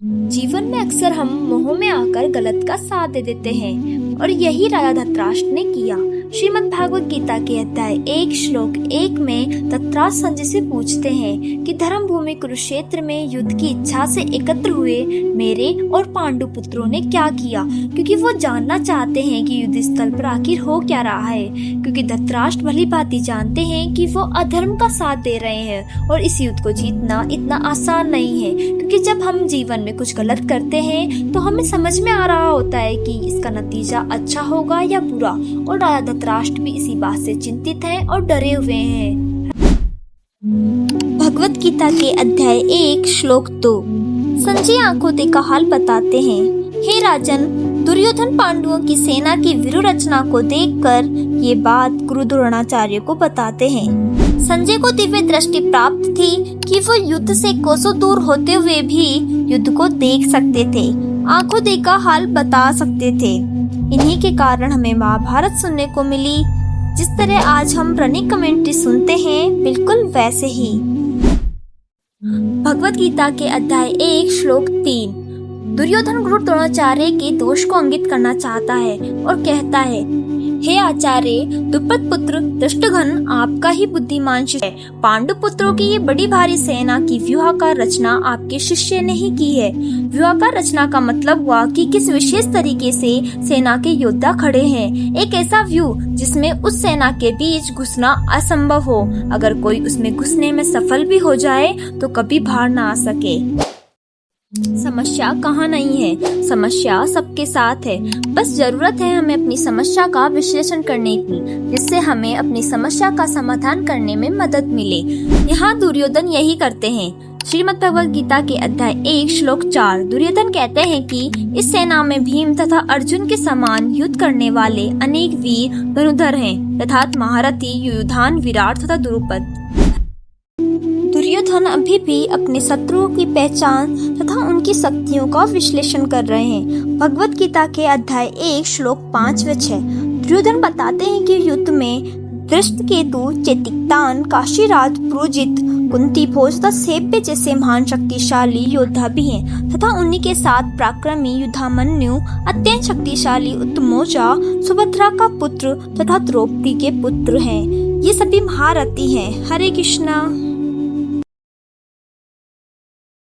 जीवन में अक्सर हम मोह में आकर गलत का साथ दे देते हैं और यही राजा धृतराष्ट्र ने किया। श्रीमद् भागवत गीता के अध्याय 1 श्लोक 1 में धृतराष्ट्र संजय से पूछते हैं कि धर्म भूमि कुरुक्षेत्र में युद्ध की इच्छा से एकत्र हुए मेरे और पांडु पुत्रों ने क्या किया, क्योंकि वो जानना चाहते हैं कि युद्ध स्थल पर आखिर हो क्या रहा है। क्योंकि धृतराष्ट्र भली भांति जानते हैं कि वो अधर्म का साथ दे रहे हैं और इस युद्ध को जीतना इतना आसान नहीं है, क्योंकि जब हम जीवन में कुछ गलत करते हैं तो हमें समझ में आ रहा होता है कि इसका नतीजा अच्छा होगा या बुरा, और राजा धृतराष्ट्र भी इसी बात से चिंतित हैं और डरे हुए हैं। भगवत गीता के अध्याय 1 श्लोक 2 संजय आंखों देखा हाल बताते हैं। हे राजन, दुर्योधन पांडवों की सेना की वीररचना को देखकर ये बात गुरु द्रोणाचार्य को बताते हैं। संजय को दिव्य दृष्टि प्राप्त थी कि वो युद्ध से कोसों दूर होते हुए भी युद्ध को देख सकते थे, आंखों देखा हाल बता सकते थे। इन्हीं के कारण हमें महाभारत सुनने को मिली। जिस तरह आज हम रनिंग कमेंट्री सुनते हैं, बिल्कुल वैसे ही। भगवत गीता के अध्याय 1 श्लोक 3 दुर्योधन गुरु द्रोणाचार्य के दोष को इंगित करना चाहता है और कहता है, हे आचार्य, द्रुपद पुत्र दृष्टघ्न आपका ही बुद्धिमान शिष्य है। पांडु पुत्रों की ये बड़ी भारी सेना की व्यूहाकार रचना आपके शिष्य ने ही की है। व्यूहाकार रचना का मतलब हुआ कि किस विशेष तरीके से सेना के योद्धा खड़े हैं, एक ऐसा व्यू जिसमें उस सेना के बीच घुसना असंभव हो। अगर कोई उसमें घुसने में सफल भी हो जाए तो कभी बाहर न आ सके। समस्या कहाँ नहीं है, समस्या सबके साथ है। बस जरूरत है हमें अपनी समस्या का विश्लेषण करने की, जिससे हमें अपनी समस्या का समाधान करने में मदद मिले। यहाँ दुर्योधन यही करते हैं। श्रीमद् भगवत गीता के अध्याय 1 श्लोक 4 दुर्योधन कहते हैं कि इस सेना में भीम तथा अर्जुन के समान युद्ध करने वाले अनेक वीर धनुधर हैं, अर्थात महारथी, युयुधान, विराट तथा द्रुपद। दुर्योधन अभी भी अपने शत्रुओं की पहचान तथा उनकी शक्तियों का विश्लेषण कर रहे हैं। भगवत गीता के अध्याय 1 श्लोक 5 व 6 दुर्योधन बताते हैं कि युद्ध में धृष्टकेतु, चेतिक्तान, काशीराज, पुरोजित, कुंती भोज तथा सेव्य जैसे महान शक्तिशाली योद्धा भी हैं तथा उन्हीं के साथ पराक्रमी युधामन्यु, अत्यंत शक्तिशाली उत्तमौजा, सुभद्रा का पुत्र तथा द्रौपदी के पुत्र हैं। ये सभी महारथी हैं। हरे कृष्णा।